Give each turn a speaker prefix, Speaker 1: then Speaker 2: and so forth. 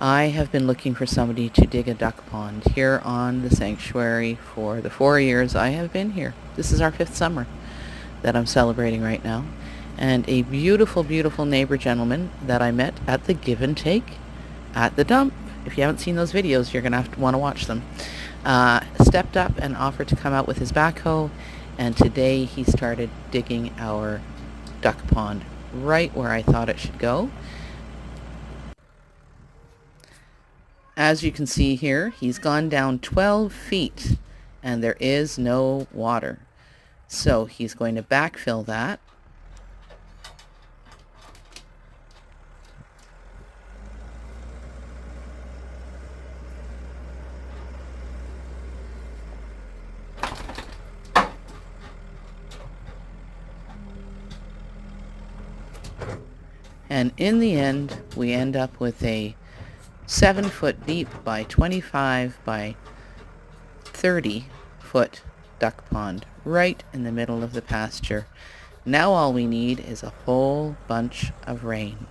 Speaker 1: I have been looking for somebody to dig a duck pond here on the sanctuary for the 4 years I have been here. This is our 5th summer that I'm celebrating right now. And a beautiful, beautiful neighbor gentleman that I met at the Give and Take at the dump. If you haven't seen those videos, you're going to want to watch them. Stepped up and offered to come out with his backhoe, and today he started digging our duck pond right where I thought it should go. As you can see here, he's gone down 12 feet and there is no water. So he's going to backfill that. And in the end, we end up with a 7-foot deep by 25 by 30-foot duck pond right in the middle of the pasture. Now all we need is a whole bunch of rain.